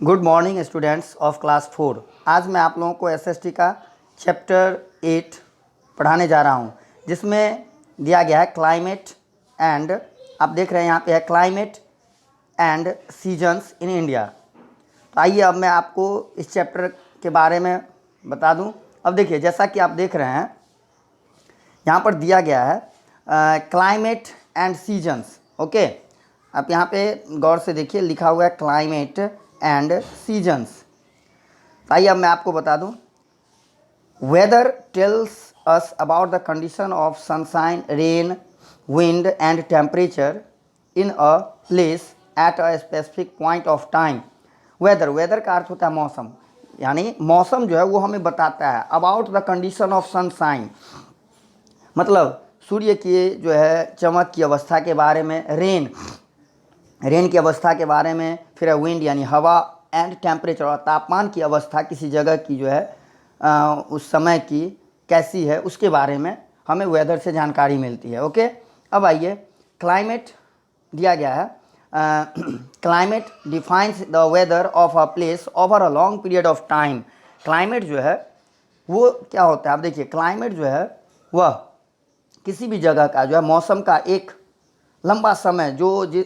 Good morning students of class 4। आज मैं आप लोगों को एसएसटी का चैप्टर 8 पढ़ाने जा रहा हूँ, जिसमें दिया गया है क्लाइमेट एंड, आप देख रहे हैं यहाँ पे है climate and seasons in India. तो आइए अब मैं आपको इस चैप्टर के बारे में बता दूँ। अब देखिए, जैसा कि आप देख रहे हैं यहाँ पर दिया गया है क्लाइमेट एंड सीजन्स। ओके, आप यहाँ पे गौर से देखिए, लिखा हुआ है क्लाइमेट एंड सीजन्स। आइए अब मैं आपको बता दूं। Weather tells us about the condition of sunshine, rain, wind and temperature in a place at a specific point of time. Weather का अर्थ होता है मौसम, यानी मौसम जो है वो हमें बताता है। About the condition of sunshine मतलब सूर्य की जो है चमक की अवस्था के बारे में, रेन की अवस्था के बारे में, फिर विंड यानी हवा, एंड टेम्परेचर और तापमान की अवस्था किसी जगह की जो है उस समय की कैसी है उसके बारे में हमें वेदर से जानकारी मिलती है। ओके, अब आइए, क्लाइमेट दिया गया है। Climate defines the weather of a place over a long period of time. Climate जो है वो क्या होता है, आप देखिए, क्लाइमेट जो है वह किसी भी जगह का जो है मौसम का एक लंबा समय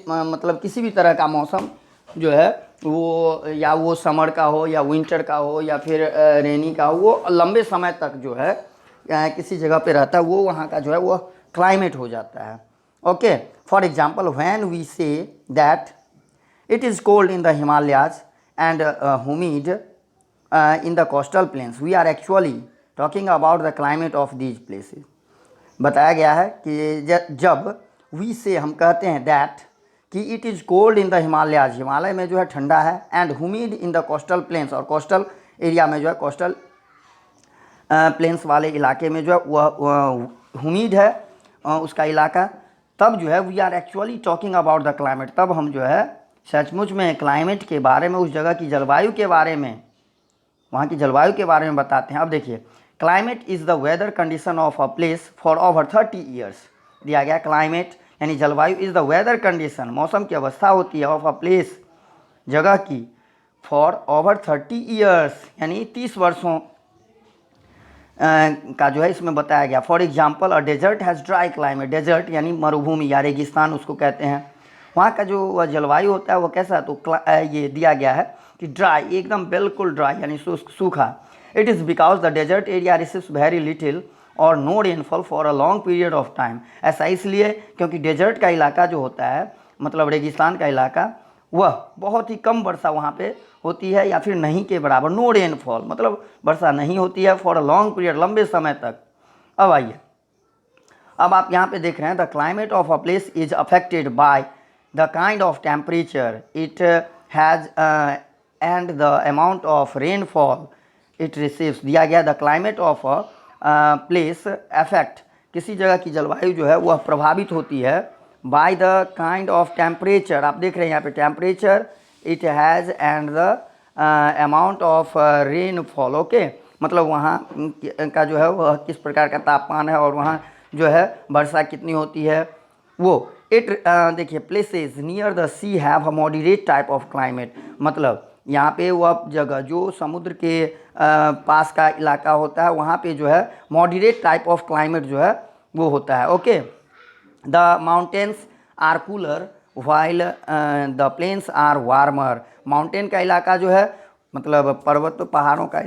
मतलब किसी भी तरह का मौसम जो है वो, या वो समर का हो या विंटर का हो या फिर रेनी का हो, वो लंबे समय तक जो है किसी जगह पे रहता है, वो वहाँ का जो है वो क्लाइमेट हो जाता है। Okay, for example, when we say that it is cold in the Himalayas and humid in the coastal plains, we are actually talking about the climate of these places। बताया गया है कि जब वी से हम कहते हैं दैट कि it is cold in the Himalayas, Himalaya में जो है ठंडा है, and humid in the coastal planes, और कोस्टल एरिया में जो है कोस्टल प्लेन्स वाले इलाके में जो है वह humid है उसका इलाका, तब जो है we are actually talking about the climate, तब हम जो है सचमुच में क्लाइमेट के बारे में, उस जगह की जलवायु के बारे में, वहाँ की जलवायु के बारे में बताते हैं। अब देखिए, climate is the weather condition of a place for over 30 years. दिया गया क्लाइमेट यानी जलवायु इज़ द वेदर कंडीशन, मौसम की अवस्था होती है, ऑफ अ प्लेस, जगह की, फॉर ओवर 30 ईयर्स यानी 30 वर्षों का जो है इसमें बताया गया। For example, a desert has dry climate, desert यानी मरुभूमि या रेगिस्तान उसको कहते हैं, वहाँ का जो वह जलवायु होता है वो कैसा, तो ये दिया गया है कि ड्राई, एकदम बिल्कुल ड्राई यानी सूखा। It is because the desert area receives very little और no rainfall for a long period of time. ऐसा इसलिए क्योंकि डेजर्ट का इलाका जो होता है, मतलब रेगिस्तान का इलाका, वह बहुत ही कम वर्षा वहाँ पे होती है या फिर नहीं के बराबर। नो रेनफॉल मतलब वर्षा नहीं होती है फॉर अ लॉन्ग पीरियड, लंबे समय तक। अब आइए, अब आप यहाँ पे देख रहे हैं the climate of a place is affected by the kind of temperature it has and the amount of rainfall it receives. दिया गया the climate of a place affect, किसी जगह की जलवायु जो है वह प्रभावित होती है by the kind of temperature, आप देख रहे हैं यहाँ पे temperature, it has and the amount of rainfall. Okay, मतलब वहाँ का जो है वह किस प्रकार का तापमान है और वहाँ जो है वर्षा कितनी होती है वो। इट देखिए, places near the sea have a moderate type of climate, मतलब यहाँ पे वह जगह जो समुद्र के पास का इलाका होता है वहाँ पे जो है मॉडरेट टाइप ऑफ क्लाइमेट जो है वो होता है। Okay, the mountains are cooler while the plains are warmer. Mountain का इलाका जो है, मतलब पर्वत पहाड़ों का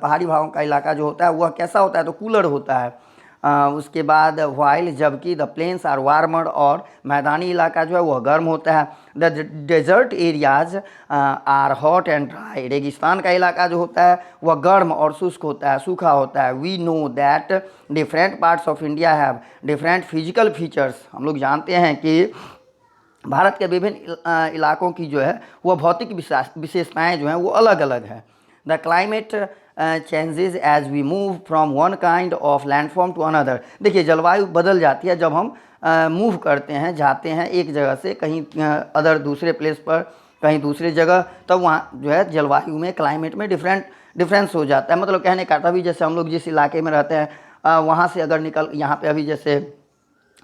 पहाड़ी भागों का इलाका जो होता है वह कैसा होता है, तो कूलर होता है। उसके बाद वाइल, जबकि द प्लेन्स आर वार्मर, और मैदानी इलाका जो है वह गर्म होता है। The desert areas are hot and dry, रेगिस्तान का इलाका जो होता है वह गर्म और शुष्क होता है, सूखा होता है। We know that different parts of India have different physical features. हम लोग जानते हैं कि भारत के विभिन्न इलाकों की जो है वह भौतिक विशेषताएँ जो हैं वो अलग अलग है। The climate changes as we move from one kind of landform to another. देखिए, जलवायु बदल जाती है जब हम मूव करते हैं, जाते हैं एक जगह से कहीं अदर दूसरे प्लेस पर, कहीं दूसरे जगह, तब वहाँ जो है जलवायु में, क्लाइमेट में डिफरेंस हो जाता है। मतलब कहने का था, अभी जैसे हम लोग जिस इलाके में रहते हैं वहाँ से अगर निकल, यहाँ पे अभी जैसे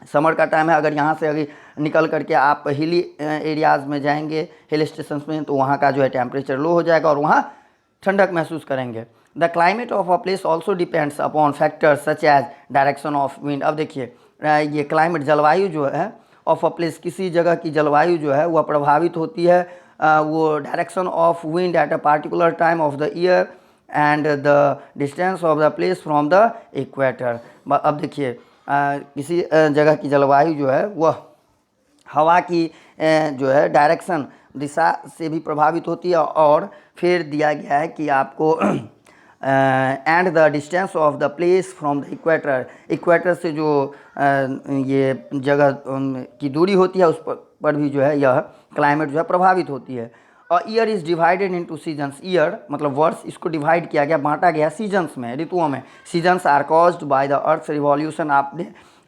समर का टाइम है, अगर यहाँ से अभी निकल करके आप हिली एरियाज़ में जाएंगे, हिल स्टेशन में, तो वहाँ का जो है टेम्परेचर लो हो जाएगा और वहाँ ठंडक महसूस करेंगे। The climate of a place also depends upon factors such as direction of wind. अब देखिए ये क्लाइमेट, जलवायु जो है ऑफ अ प्लेस, किसी जगह की जलवायु जो है वह प्रभावित होती है वो direction of wind at a particular time of the year and the distance of the place from the equator. अब देखिए किसी जगह की जलवायु जो है वह हवा की जो है डायरेक्शन, दिशा से भी प्रभावित होती है, और फिर दिया गया है कि आपको and the distance of the place from the equator, equator से जो ये जगह की दूरी होती है उस पर भी जो है यह क्लाइमेट जो है प्रभावित होती है। और year is divided into seasons, year मतलब वर्ष, इसको डिवाइड किया गया, बांटा गया सीजन्स में, ऋतुओं में। Seasons are caused by the earth revolution,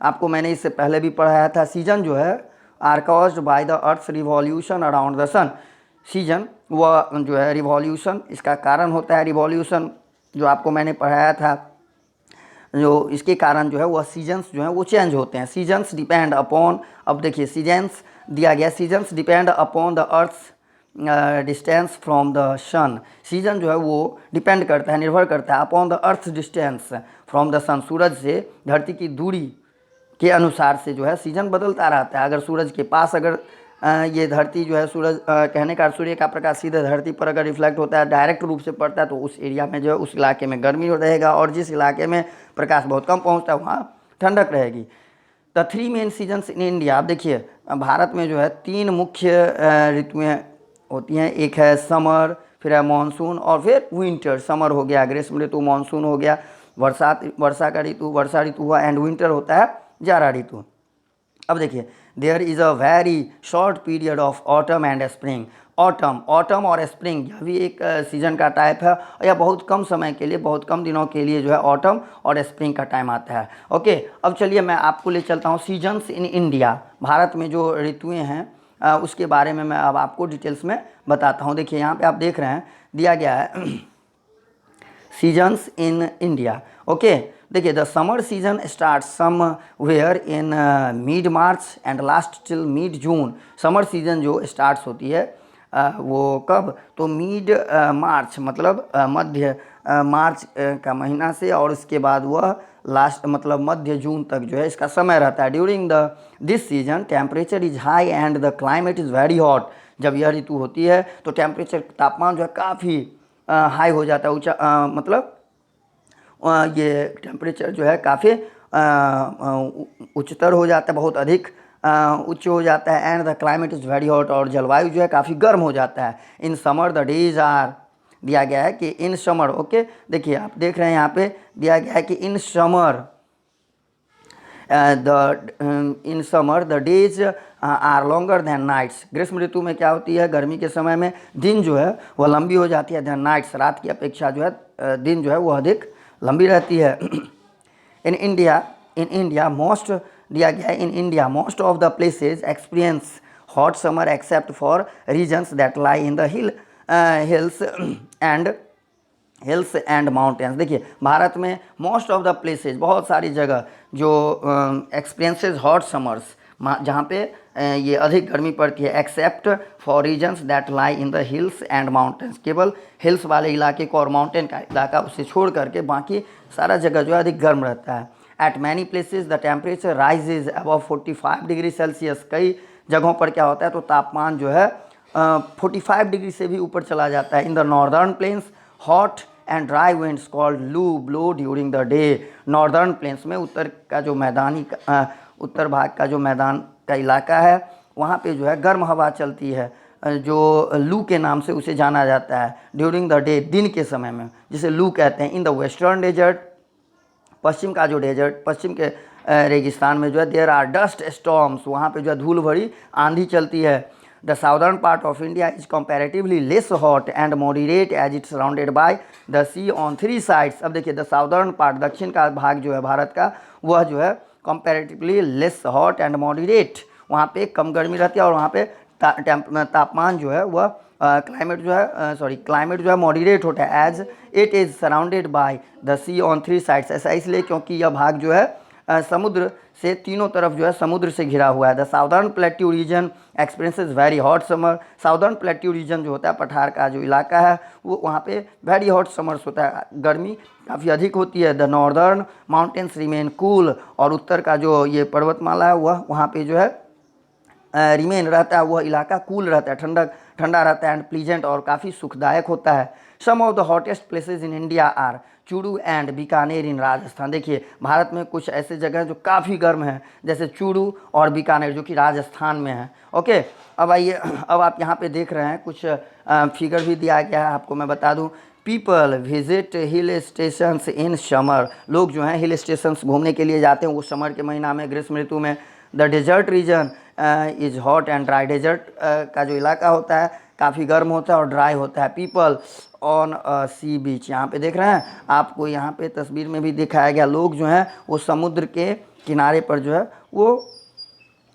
आपको मैंने इससे पहले भी पढ़ाया था। सीजन जो है are caused by the earth revolution around the sun, season वह जो है रिवॉल्यूशन, इसका कारण होता है रिवॉल्यूशन, जो आपको मैंने पढ़ाया था, जो इसके कारण जो है वह सीजन्स जो है वो चेंज होते हैं। सीजन्स डिपेंड अपॉन, अब देखिए सीजन्स दिया गया, seasons depend upon the earth distance from the sun, season जो है वो डिपेंड करता है, निर्भर करता है upon the earth distance from the sun, सूरज से धरती की दूरी के अनुसार से जो है सीजन बदलता रहता है। अगर सूरज के पास अगर ये धरती जो है, सूरज कहने का सूर्य का प्रकाश सीधे धरती पर अगर रिफ्लेक्ट होता है, डायरेक्ट रूप से पड़ता है, तो उस एरिया में जो है उस इलाके में गर्मी रहेगा, और जिस इलाके में प्रकाश बहुत कम पहुंचता है वहाँ ठंडक रहेगी। The three main seasons in India, आप देखिए भारत में जो है 3 मुख्य ऋतुएँ होती हैं, एक है समर, फिर है मानसून, और फिर विंटर। समर हो गया ग्रीष्म ऋतु, मानसून हो गया वर्षा का ऋतु, वर्षा ऋतु हुआ, एंड विंटर होता है जाड़ा ऋतु। अब देखिए there is a very short period of autumn and spring, autumn और स्प्रिंग यह भी एक सीजन का टाइप है, और यह बहुत कम समय के लिए, बहुत कम दिनों के लिए जो है ऑटम और स्प्रिंग का टाइम आता है। ओके, अब चलिए मैं आपको ले चलता हूँ सीजन्स इन इंडिया, भारत में जो ऋतुएँ हैं उसके बारे में मैं अब आपको डिटेल्स में बताता हूँ। देखिए यहाँ पे आप देख रहे हैं दिया गया है सीजन्स इन इंडिया। ओके, देखिए the summer season start somewhere in mid March and last till mid June. Summer season जो स्टार्ट्स होती है वो कब, तो मिड मार्च मतलब मध्य मार्च का महीना से, और उसके बाद वह लास्ट मतलब मध्य जून तक जो है इसका समय रहता है। During the this season temperature is high and the climate is very hot. जब यह ऋतु होती है तो टेम्परेचर, तापमान जो है काफ़ी हाई हो जाता है, ऊंचा मतलब ये टेम्परेचर जो है काफ़ी उच्चतर हो जाता है, बहुत अधिक उच्च हो जाता है। And the climate is very hot, और जलवायु जो है काफ़ी गर्म हो जाता है। In summer the days are, दिया गया है कि इन समर, ओके देखिए आप देख रहे हैं यहाँ पे दिया गया है कि in summer the days are longer than nights. ग्रीष्म ऋतु में क्या होती है, गर्मी के समय में दिन जो है वह लंबी हो जाती है, देन नाइट्स, रात की अपेक्षा जो है दिन जो है वह अधिक लंबी रहती है। इन इंडिया मोस्ट, दिया गया है in India most of the places experience hot summer except for regions that lie in the hills and mountains. देखिए भारत में मोस्ट ऑफ द प्लेसेज, बहुत सारी जगह जो एक्सपीरियंसेस हॉट समर्स, जहाँ पे ये अधिक गर्मी पड़ती है, except for regions that lie in the hills and mountains, केवल हिल्स वाले इलाके को और माउंटेन का इलाका उसे छोड़ करके बाकी सारा जगह जो है अधिक गर्म रहता है। Eight many places the temperature rises above 45 degree Celsius. कई जगहों पर क्या होता है तो तापमान जो है 45 डिग्री से भी ऊपर चला जाता है। In the northern plains hot and dry winds called loo blow during the day. Northern plains में उत्तर का जो मैदानी उत्तर भाग का जो मैदान का इलाका है वहाँ पे जो है गर्म हवा चलती है, जो लू के नाम से उसे जाना जाता है। ड्यूरिंग द डे, दिन के समय में, जिसे लू कहते हैं। इन द वेस्टर्न डेजर्ट, पश्चिम का जो डेजर्ट, पश्चिम के रेगिस्तान में जो है देयर आर डस्ट स्टॉर्म्स, वहाँ पे जो है धूल भरी आंधी चलती है। The southern part of India is comparatively less hot and moderate as it surrounded by the sea on 3 sides. अब देखिए द साउदर्न पार्ट, दक्षिण का भाग जो है भारत का, वह जो है comparatively less hot and moderate, वहाँ पे कम गर्मी रहती है, और वहाँ पे तापमान जो है वह क्लाइमेट जो है मॉडरेट होता है, as it is surrounded by the sea on 3 sides. ऐसा इसलिए क्योंकि यह भाग जो है समुद्र से तीनों तरफ जो है समुद्र से घिरा हुआ है। The southern plateau region experiences very hot summer. Southern plateau region जो होता है, पठार का जो इलाका है, वो वहाँ पे वेरी हॉट समर्स होता है, गर्मी काफ़ी अधिक होती है। The northern mountains remain cool, और उत्तर का जो ये पर्वतमाला है वह वहाँ पे जो है रिमेन रहता है, वह इलाका कूल रहता है, ठंडा रहता है, एंड प्लीजेंट और काफ़ी सुखदायक होता है। Some of the hottest places in India are Churu and Bikaner in Rajasthan. देखिए भारत में कुछ ऐसे जगह हैं जो काफ़ी गर्म हैं, जैसे चूरू और बीकानेर जो कि राजस्थान में है। ओके, अब आइए, अब आप यहाँ पे देख रहे हैं कुछ फिगर भी दिया गया है, आपको मैं बता दूँ। People visit hill stations in summer. लोग जो हैं हिल स्टेशंस घूमने के लिए जाते हैं, वो समर के महीना में, ग्रीष्म ऋतु में। The desert region is hot and dry. Desert का जो इलाका होता है काफ़ी गर्म होता है और ड्राई होता है। पीपल ऑन सी बीच, यहाँ पे देख रहे हैं आपको, यहाँ पे तस्वीर में भी दिखाया गया, लोग जो हैं वो समुद्र के किनारे पर जो है वो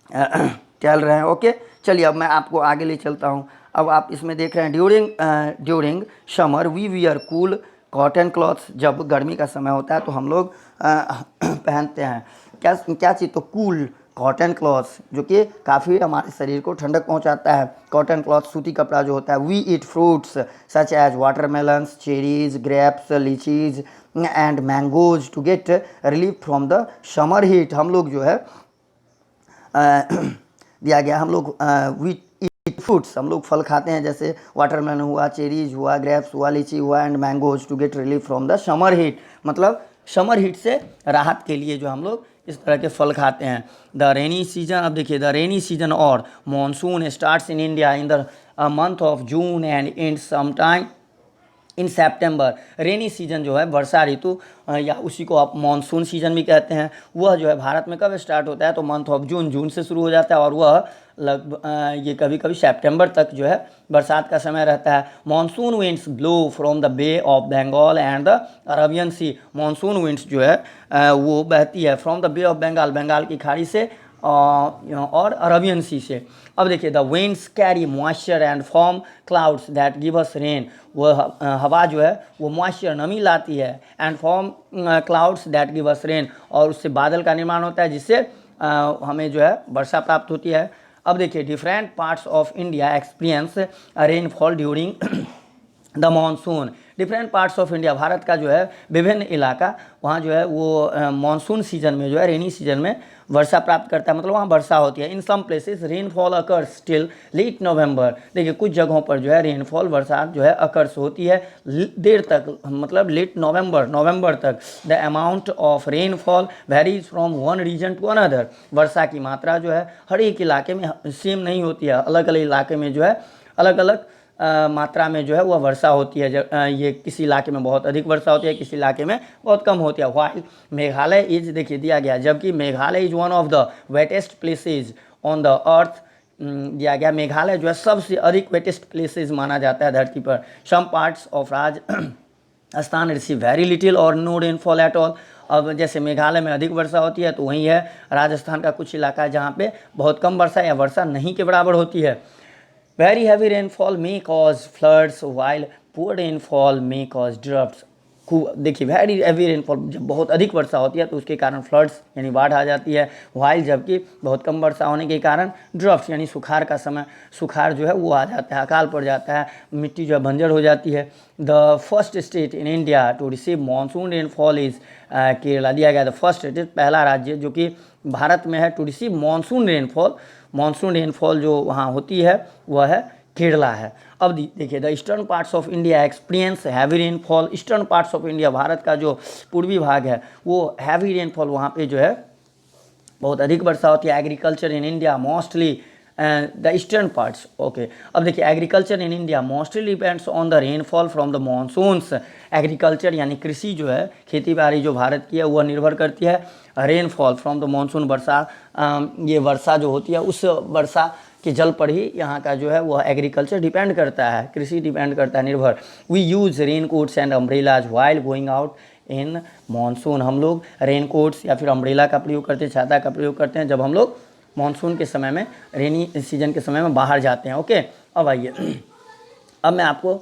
चल रहे हैं। ओके, चलिए अब मैं आपको आगे ले चलता हूँ। अब आप इसमें देख रहे हैं during summer we wear cool cotton clothes. जब गर्मी का समय होता है तो हम लोग पहनते हैं क्या चीज़, तो कूल कॉटन क्लॉथ्स, जो कि काफ़ी हमारे शरीर को ठंडक पहुंचाता है। कॉटन क्लॉथ सूती कपड़ा जो होता है। We eat fruits such as watermelons, cherries, grapes, lychees and mangoes to get relief from the summer heat. हम लोग जो है दिया गया, हम लोग वी ईट फ्रूट्स, हम लोग फल खाते हैं, जैसे वाटरमेलन हुआ, चेरीज हुआ, ग्रेप्स हुआ, लीची हुआ, and mangoes to get relief from the summer heat. मतलब समर हीट से राहत के लिए जो हम लोग इस तरह के फल खाते हैं। द रेनी सीजन, अब देखिए, द रेनी सीजन और monsoon starts in India in the month of June and in some time in September. Rainy season जो है, वर्षा ऋतु, या उसी को आप मानसून सीजन भी कहते हैं, वह जो है भारत में कब स्टार्ट होता है, तो मंथ ऑफ जून से शुरू हो जाता है, और वह लगभग ये कभी कभी सितंबर तक जो है बरसात का समय रहता है। Monsoon winds blow from the Bay of Bengal and the Arabian Sea. Monsoon winds जो है वो बहती है from the Bay of Bengal, Bengal की खाड़ी से और अरबियन सी से। अब देखिए, the winds carry moisture and form clouds that give us rain. वह हवा जो है वो मॉइस्चर, नमी लाती है, and form clouds that give us rain, और उससे बादल का निर्माण होता है, जिससे हमें जो है वर्षा प्राप्त होती है। अब देखिए, different parts of India experience rainfall during the monsoon. Different parts of India, Bharat का जो है विभिन्न इलाका, वहाँ जो है वो मानसून सीजन में जो है, रेनी सीजन में वर्षा प्राप्त करता है, मतलब वहाँ वर्षा होती है। In some places rainfall occurs till late November. देखिए कुछ जगहों पर जो है रेनफॉल, बरसात जो है अकर्स होती है देर तक, मतलब लेट नवंबर तक। The amount of rainfall varies from one region to another. वर्षा की मात्रा जो है हर एक इलाके में सेम नहीं होती है, अलग अलग इलाके में जो है अलग अलग मात्रा में जो है वह वर्षा होती है। ये किसी इलाके में बहुत अधिक वर्षा होती है, किसी इलाके में बहुत कम होती है। व्हाइल मेघालय इज, देखिए दिया गया, जबकि Meghalaya is one of the wettest places on the earth. दिया गया मेघालय जो है सबसे अधिक वेटेस्ट प्लेसेज माना जाता है धरती पर। Some parts of Rajasthan receive very little और नो रेनफॉल एट ऑल। अब जैसे मेघालय में अधिक वर्षा होती है, तो वहीं है राजस्थान का कुछ इलाका है जहाँ पे बहुत कम वर्षा या वर्षा नहीं के बराबर होती है। Very heavy rainfall may cause floods while poor rainfall may cause droughts। देखिए, वेरी हैवी रेनफॉल, जब बहुत अधिक वर्षा होती है तो उसके कारण फ्लड्स यानी बाढ़ आ जाती है। वाइल, जबकि बहुत कम वर्षा होने के कारण ड्राफ्ट्स यानी सुखाड़ का समय, सुखाड़ जो है वो आ जाता है, अकाल पड़ जाता है, मिट्टी जो है बंजर हो जाती है। The first state in India to receive monsoon rainfall is Kerala. दिया गया द फर्स्ट स्टेट, पहला राज्य जो कि भारत में है to receive monsoon rainfall. Monsoon rainfall जो वहाँ होती है वह है केरला है। अब देखिए, the eastern parts of India experience heavy rainfall. Eastern parts of India, Bharat का जो पूर्वी भाग है वो हैवी रेनफॉल, वहाँ पे जो है बहुत अधिक वर्षा होती है। Agriculture in India mostly the eastern parts. Okay, अब देखिए, agriculture in India mostly depends on the rainfall from the monsoons. Agriculture यानी कृषि जो है, खेती बाड़ी जो भारत की है वह निर्भर करती है रेनफॉल फ्रॉम द मानसून, वर्षा, ये वर्षा जो होती है उस वर्षा के जल पर ही यहाँ का जो है वह एग्रीकल्चर डिपेंड करता है, कृषि डिपेंड करता है, निर्भर। We use rain coats and umbrellas while going out in monsoon. हम लोग रेन कोट्स या फिर अम्ब्रेला का प्रयोग करते हैं, छाता का प्रयोग करते हैं जब हम लोग मानसून के समय में, रेनी सीजन के समय में बाहर जाते हैं। ओके, अब आइए, अब मैं आपको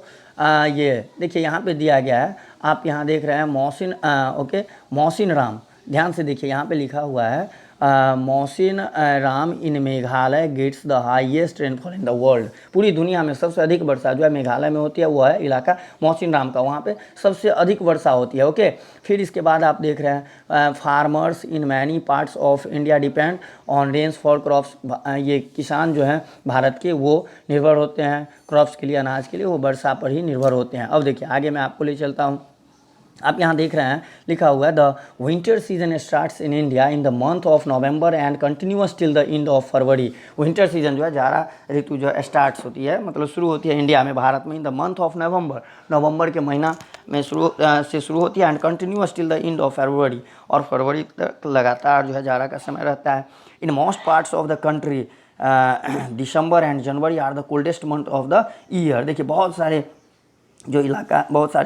ये देखिए यहाँ पे दिया गया है, आप यहाँ देख रहे हैं मोहसिन, ओके, मोहसिन राम ध्यान से देखिए, यहाँ पे लिखा हुआ है Mawsynram in Meghalaya gets the highest rainfall in the world. पूरी दुनिया में सबसे अधिक वर्षा जो है मेघालय में होती है, वो है इलाका मौसिन राम का, वहाँ पे सबसे अधिक वर्षा होती है। ओके, फिर इसके बाद आप देख रहे हैं farmers in many parts of India depend on rains for crops. ये किसान जो हैं भारत के, वो निर्भर होते हैं क्रॉप्स के लिए, अनाज के लिए, वो वर्षा पर ही निर्भर होते हैं। अब देखिए आगे मैं आपको ले चलता हूँ। आप यहाँ देख रहे हैं लिखा हुआ है the winter season starts in India in the month of November and continuous till the end of February. Winter season जो है, जाड़ा ऋतु जो है स्टार्ट्स होती है, मतलब शुरू होती है इंडिया में, भारत में, in the month of November, नवंबर के महीना में शुरू होती है, and continuous till the end of February, और फरवरी तक लगातार जो है जाड़ा का समय रहता है। In most parts of the country December and January are the coldest month of the year. देखिए बहुत सारे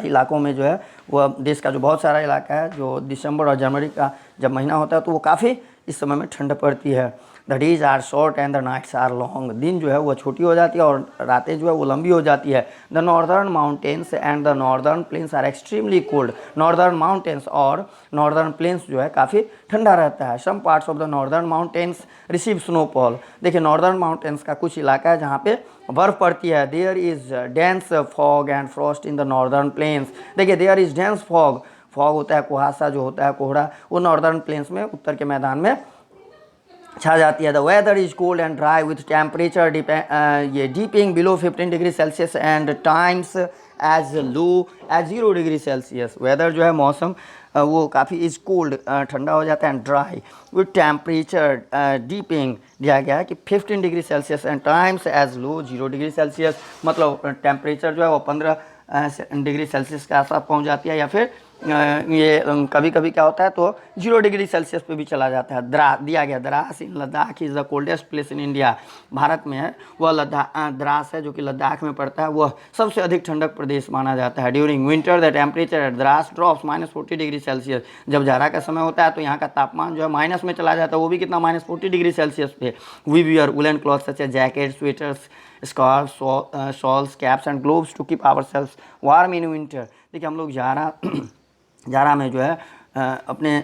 इलाकों में जो है, वह देश का जो बहुत सारा इलाका है, जो दिसंबर और जनवरी का जब महीना होता है तो वो काफ़ी इस समय में ठंड पड़ती है। The days are short and the nights are long. दिन जो है वो छोटी हो जाती है और रातें जो है वो लंबी हो जाती है। The northern mountains and the northern plains are extremely cold. Northern mountains और नॉर्दर्न प्लेन्स जो है काफ़ी ठंडा रहता है। Some parts of the northern mountains receive snowfall. देखिए नॉर्दर्न माउंटेन्स का कुछ इलाका है जहाँ पे बर्फ़ पड़ती है। There is dense fog and frost in the northern plains. देखिए there is dense fog, fog होता है कुहासा जो होता है, कोहरा, वो नॉर्दर्न प्लेन्स में, उत्तर के मैदान में छा जाती है। The weather is cold and dry with temperature ये dipping below 15 degree Celsius and times as low as 0 degree Celsius. Weather जो है, मौसम वो काफ़ी इज कोल्ड, ठंडा हो जाता है, and dry with temperature dipping दिया गया है कि 15 degree Celsius and times as low 0 degree Celsius. मतलब टेम्परेचर जो है वो 15 डिग्री सेल्सियस के आसपास पहुँच जाती है, या फिर ये कभी कभी क्या होता है तो 0 डिग्री सेल्सियस पे भी चला जाता है। दिया गया Dras in Ladakh is the coldest place in India. Bharat में है वह द्रास है जो कि लद्दाख में पड़ता है, वह सबसे अधिक ठंडक प्रदेश माना जाता है। During winter the temperature at Dras drops -40 degree Celsius. जब जाड़ा का समय होता है तो यहाँ का तापमान जो है माइनस में चला जाता है, वो भी कितना, -40 डिग्री सेल्सियस पे। We wear woollen cloth such as jacket, sweaters, scarf, shawls, caps and gloves to keep our self warm in winter. देखिए हम लोग जाड़ा में जो है अपने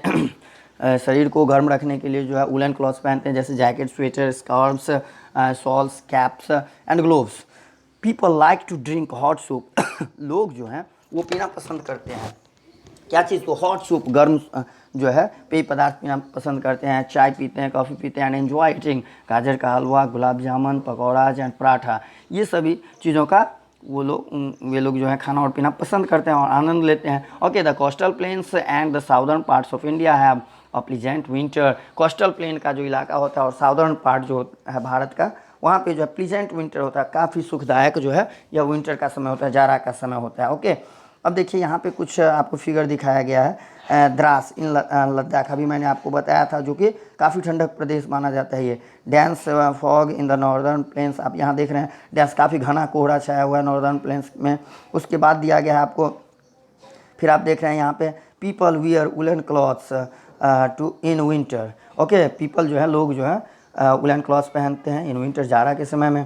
शरीर को गर्म रखने के लिए जो है वुलन क्लॉथ्स पहनते हैं, जैसे jacket, sweater, scarves, shawls, caps and gloves. People like to drink hot soup. लोग जो हैं वो पीना पसंद करते हैं, क्या चीज़, तो हॉट सूप, गर्म जो है पेय पदार्थ पीना पसंद करते हैं, चाय पीते हैं, कॉफ़ी पीते हैं, एंड एन्जॉय ईटिंग गाजर का हलवा, गुलाब जामुन, पकौड़ा एंड पराठा, ये सभी चीज़ों का वे लोग जो है खाना और पीना पसंद करते हैं और आनंद लेते हैं। Okay, the coastal plains and the southern parts of India have a pleasant winter. Coastal plain का जो इलाका होता है और साउदर्न पार्ट जो है भारत का, वहाँ पे जो है प्लीजेंट विंटर होता है, काफ़ी सुखदायक जो है यह विंटर का समय होता है, जाड़ा का समय होता है। ओके, अब देखिए यहाँ पे कुछ आपको फिगर दिखाया गया है। द्रास इन लद्दाख, अभी मैंने आपको बताया था, जो कि काफ़ी ठंडक प्रदेश माना जाता है। ये dense fog in the northern planes, आप यहाँ देख रहे हैं डेंस, काफ़ी घना कोहरा छाया हुआ है नॉर्दर्न प्लेन्स में। उसके बाद दिया गया है आपको, फिर आप देख रहे हैं यहाँ पे people wear woollen clothes too in winter. Okay, people जो है, लोग जो है वुलन क्लॉथ्स पहनते हैं इन विंटर, जाड़ा के समय में।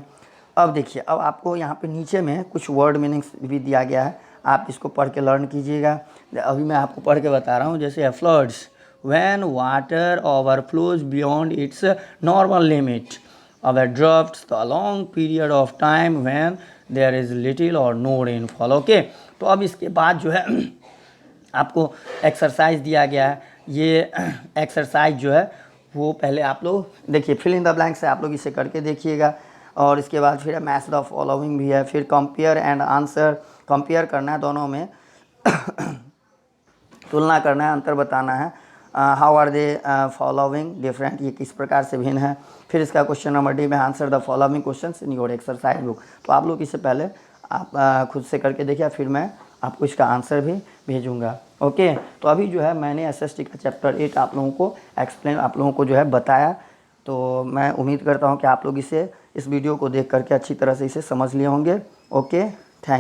अब देखिए, अब आपको यहाँ पे नीचे में कुछ वर्ड मीनिंग्स भी दिया गया है, आप इसको पढ़ के लर्न कीजिएगा। अभी मैं आपको पढ़ के बता रहा हूँ, जैसे floods when water overflows beyond it's normal limit of a drought to a long period of time when there is little or no rainfall। Okay, तो अब इसके बाद जो है आपको एक्सरसाइज दिया गया है। ये एक्सरसाइज जो है वो पहले आप लोग देखिए, फिल इन द ब्लैंक से आप लोग इसे करके देखिएगा, और इसके बाद फिर मैच द फॉलोइंग भी है, फिर कंपेयर एंड आंसर, कंपेयर करना है दोनों में, तुलना करना है, अंतर बताना है। How are they following different, ये किस प्रकार से भिन्न है। फिर इसका क्वेश्चन नंबर डी में answer the following question in your exercise book. तो आप लोग इससे पहले आप खुद से करके देखिए, फिर मैं आपको इसका आंसर भी भेजूंगा। ओके, तो अभी जो है मैंने एसएसटी का चैप्टर 8 आप लोगों को एक्सप्लेन, आप लोगों को जो है बताया। तो मैं उम्मीद करता हूँ कि आप लोग इस वीडियो को देख करके अच्छी तरह से इसे समझ लिए होंगे। ओके।